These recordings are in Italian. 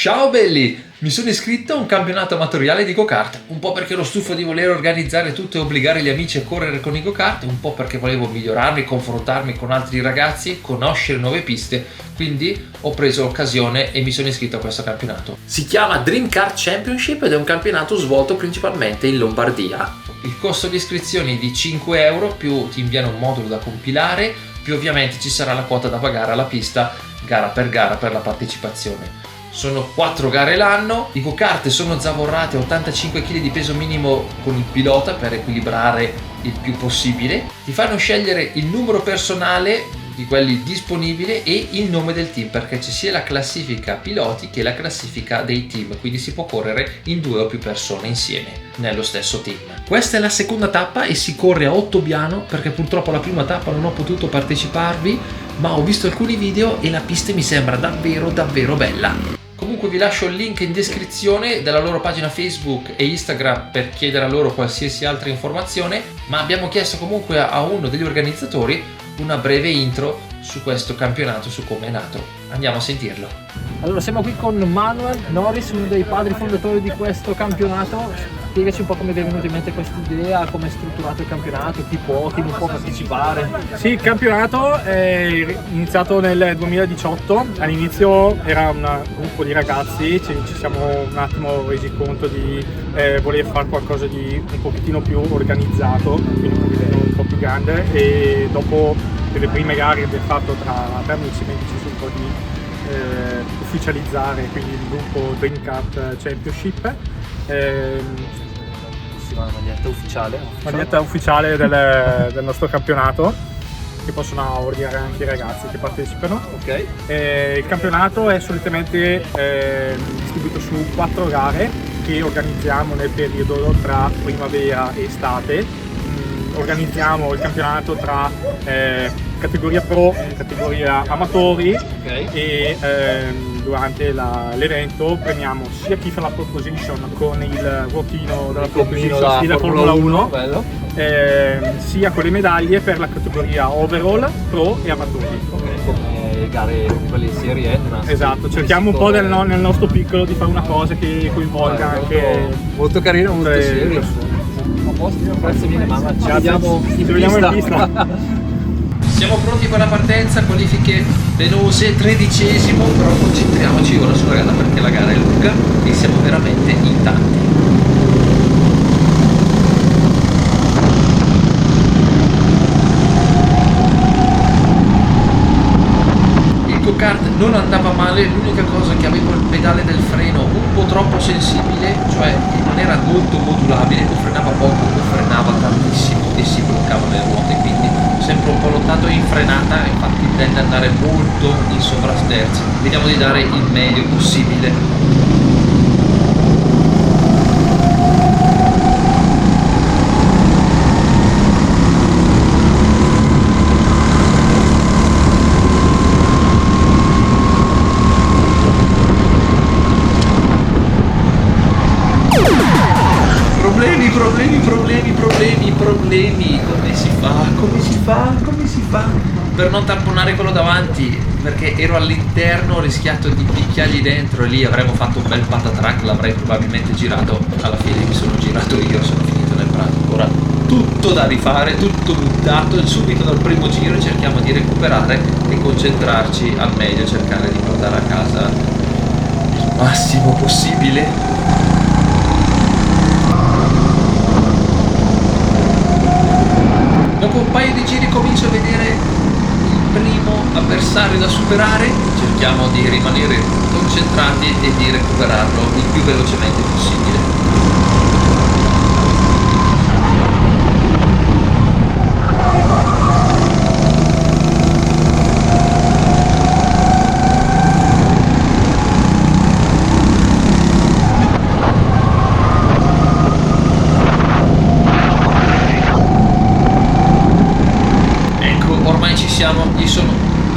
Ciao belli! Mi sono iscritto a un campionato amatoriale di go-kart, un po' perché ero stufo di voler organizzare tutto e obbligare gli amici a correre con i go-kart, un po' perché volevo migliorarmi, confrontarmi con altri ragazzi, conoscere nuove piste, quindi ho preso l'occasione e mi sono iscritto a questo campionato. Si chiama Dream Kart Championship ed è un campionato svolto principalmente in Lombardia. Il costo di iscrizione è di 5 euro, più ti inviano un modulo da compilare, più ovviamente ci sarà la quota da pagare alla pista gara per la partecipazione. Sono 4 gare l'anno, i go-kart sono zavorrati a 85 kg di peso minimo con il pilota per equilibrare il più possibile. Ti fanno scegliere il numero personale di quelli disponibili e il nome del team, perché c'è sia la classifica piloti che la classifica dei team, quindi si può correre in 2 o più persone insieme nello stesso team. Questa è la seconda tappa e si corre a Ottobiano, perché purtroppo la prima tappa non ho potuto parteciparvi, ma ho visto alcuni video e la pista mi sembra davvero bella. Comunque vi lascio il link in descrizione della loro pagina Facebook e Instagram per chiedere a loro qualsiasi altra informazione, ma abbiamo chiesto comunque a uno degli organizzatori una breve intro su questo campionato, su come è nato. Andiamo a sentirlo. Allora, siamo qui con Manuel Norris, uno dei padri fondatori di questo campionato. Spiegaci un po' come ti è venuta in mente questa idea, come è strutturato il campionato, chi non può partecipare. Sì, il campionato è iniziato nel 2018, all'inizio era un gruppo di ragazzi, ci siamo un attimo resi conto di voler fare qualcosa di un pochettino più organizzato, quindi un po' più grande, e dopo le prime gare che abbiamo fatto tra amici abbiamo deciso un po' di ufficializzare quindi il gruppo Dream Kart Championship. La Maglietta ufficiale del nostro campionato, che possono ordinare anche i ragazzi che partecipano. Ok. Il campionato è solitamente distribuito su 4 gare che organizziamo nel periodo tra primavera e estate. Organizziamo il campionato tra categoria pro e categoria amatori, Okay. e durante l'evento premiamo sia chi fa la pole position con il ruotino della pole position stile Formula 1, bello. sia con le medaglie per la categoria overall, pro e amatori. Come gare come quelle in Serie A. Esatto, cerchiamo un po' nel nostro piccolo di fare una cosa che coinvolga anche molto carino, molto tutte le serio. persone. A posto, grazie mille mamma, ci Grazie. vediamo Ci vediamo in pista. Siamo pronti per la partenza, qualifiche penose, 13esimo, però concentriamoci ora sulla gara perché la gara è lunga e siamo veramente in tanti. Il go-kart non andava male, l'unica cosa che avevo il pedale del freno un po' troppo sensibile, cioè non era molto modulabile, o frenava poco o frenava tantissimo e si bloccavano le ruote, quindi sempre un po' lottato in frenata, infatti tende ad andare molto in sovrasterzi. Vediamo di dare il meglio possibile. Problemi, come si fa per non tamponare quello davanti, perché ero all'interno, ho rischiato di picchiargli dentro e lì avremmo fatto un bel patatrack, l'avrei probabilmente girato, alla fine mi sono girato io, sono finito nel prato. Ora tutto da rifare, tutto buttato e subito dal primo giro cerchiamo di recuperare e concentrarci al meglio, cercare di portare a casa il massimo possibile. Dopo un paio di giri comincio a vedere il primo avversario da superare, cerchiamo di rimanere concentrati e di recuperarlo il più velocemente possibile.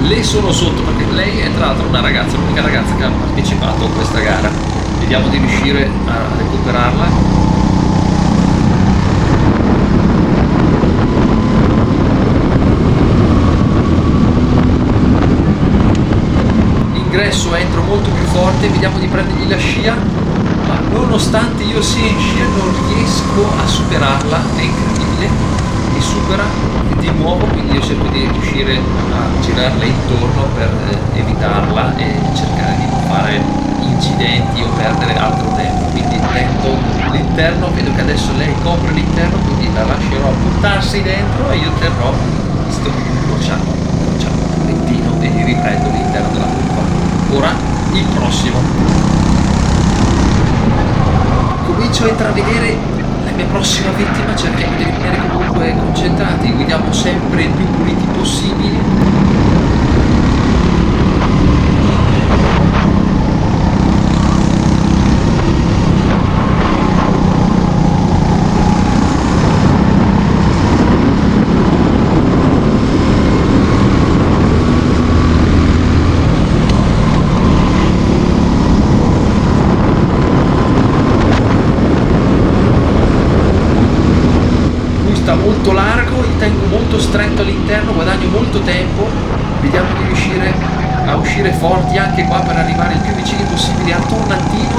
Le sono sotto perché lei è tra l'altro una ragazza, l'unica ragazza che ha partecipato a questa gara. Vediamo di riuscire a recuperarla. adesso entro molto più forte, vediamo di prendergli la scia, ma nonostante io sia in scia non riesco a superarla, è incredibile, e supera di nuovo, quindi io cerco di riuscire a girarla intorno per evitarla e cercare di non fare incidenti o perdere altro tempo. Quindi tento l'interno, vedo che adesso lei copre l'interno, quindi la lascerò buttarsi dentro e io terrò, visto incrociamo un pochettino e gli riprendo l'interno della curva. Ora il prossimo. Comincio a intravedere la mia prossima vittima, cerchiamo di rimanere comunque concentrati, guidiamo sempre il più puliti possibili. Molto largo, il tengo molto stretto all'interno, guadagno molto tempo, vediamo di riuscire a uscire forti anche qua per arrivare il più vicini possibile al tornantino.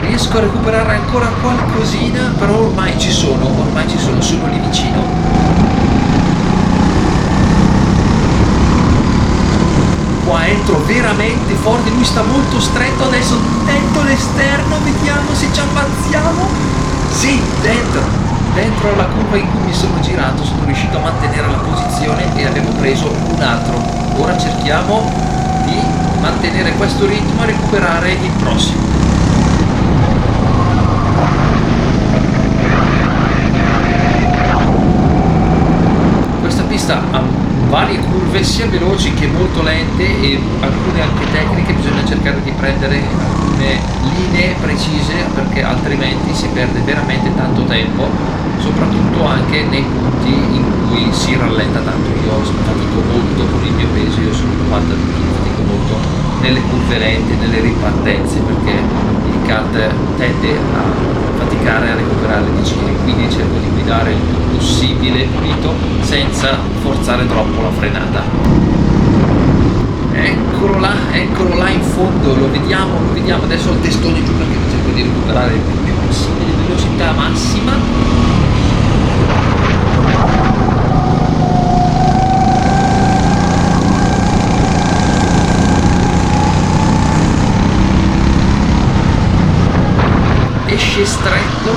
Riesco a recuperare ancora qualcosina, però ormai ci sono lì vicino. Qua entro veramente forte, lui sta molto stretto, adesso tento l'esterno, vediamo se ci avanziamo. Sì, dentro alla curva in cui mi sono girato sono riuscito a mantenere la posizione e avevo preso un altro. Ora cerchiamo di mantenere questo ritmo e recuperare il prossimo. Questa pista ha varie curve sia veloci che molto lente e alcune anche tecniche, bisogna cercare di prendere alcune linee precise perché altrimenti si perde veramente tanto tempo, soprattutto anche nei punti in cui si rallenta tanto. Io fatico molto con il mio peso, io sono 90 kg, fatico molto nelle curve lente, nelle ripartenze, perché il kart tende a faticare a recuperare i giri, quindi cerco di guidare il più possibile pulito senza forzare troppo la frenata. Eccolo là in fondo, lo vediamo, adesso ho il testone giù perché cerco di recuperare il più possibile velocità massima. Esce stretto,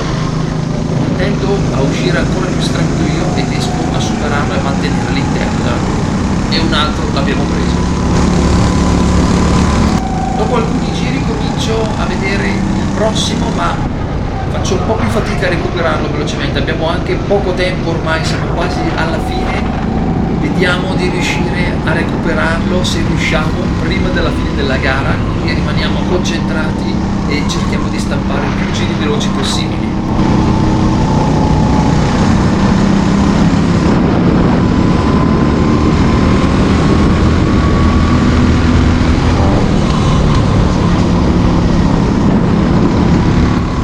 tendo a uscire ancora più stretto io e riesco a superarlo e mantenere all'interno e un altro l'abbiamo preso. Dopo alcuni giri comincio a vedere il prossimo, ma faccio un po' più fatica a recuperarlo velocemente, abbiamo anche poco tempo ormai, siamo quasi alla fine. Vediamo di riuscire a recuperarlo se riusciamo prima della fine della gara, quindi rimaniamo concentrati e cerchiamo di stampare più giri veloci possibili.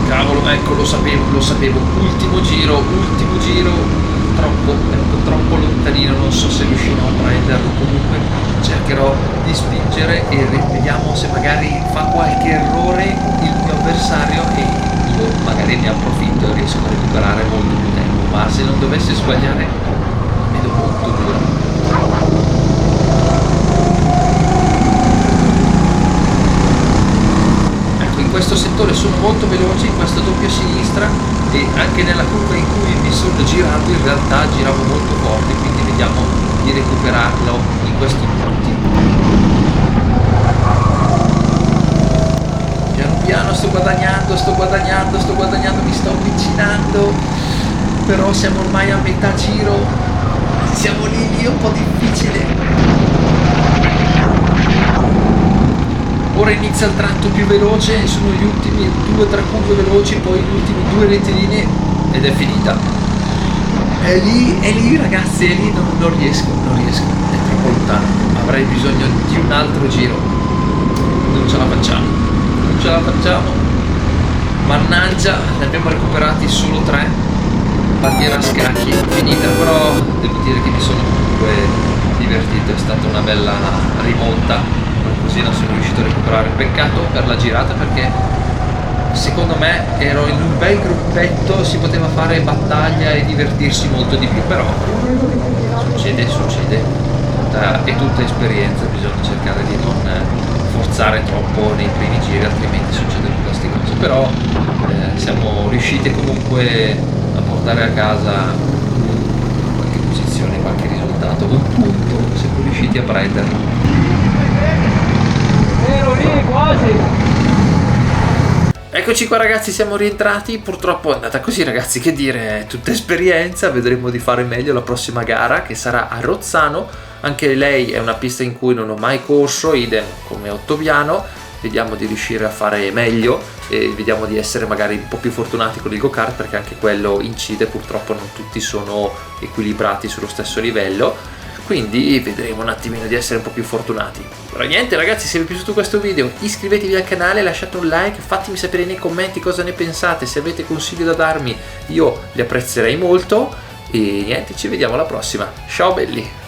Cavolo, ecco, lo sapevo, ultimo giro, troppo lontanino, non so se riuscirò a prenderlo, comunque cercherò di spingere e vediamo se magari fa qualche errore il mio avversario e io magari ne approfitto e riesco a recuperare molto più tempo, ma se non dovesse sbagliare vedo molto dura. In questo settore sono molto veloci, in questa doppia sinistra, e anche nella curva in cui mi sono girato in realtà giravo molto forte, quindi vediamo di recuperarlo in questi punti. Piano piano sto guadagnando, mi sto avvicinando, però siamo ormai a metà giro, siamo lì, è un po' difficile. Ora inizia il tratto più veloce, sono gli ultimi 2-3 curve veloci, poi gli ultimi 2 rettilinee ed è finita. È lì ragazzi, è lì, non riesco, è troppo lontano, avrei bisogno di un altro giro, non ce la facciamo, mannaggia, ne abbiamo recuperati solo 3, bandiera a scacchi, finita, però devo dire che mi sono comunque divertito, è stata una bella rimonta, qualcosina sono riuscito a recuperare. Peccato per la girata, perché secondo me ero in un bel gruppetto, si poteva fare battaglia e divertirsi molto di più, però succede, è tutta esperienza, bisogna cercare di non forzare troppo nei primi giri, altrimenti succedono queste cose. Però siamo riusciti comunque a portare a casa qualche posizione, qualche risultato, un punto siamo riusciti a prenderlo. Ero lì quasi. Eccoci qua ragazzi, siamo rientrati. Purtroppo è andata così ragazzi, che dire, è tutta esperienza. Vedremo di fare meglio la prossima gara, che sarà a Rozzano. Anche lei è una pista in cui non ho mai corso, idem come Ottoviano. Vediamo di riuscire a fare meglio e vediamo di essere magari un po' più fortunati con il go-kart, perché anche quello incide, purtroppo non tutti sono equilibrati sullo stesso livello. Quindi vedremo un attimino di essere un po' più fortunati. Però niente ragazzi, se vi è piaciuto questo video iscrivetevi al canale, lasciate un like, fatemi sapere nei commenti cosa ne pensate, se avete consigli da darmi io li apprezzerei molto. E niente, ci vediamo alla prossima. Ciao belli!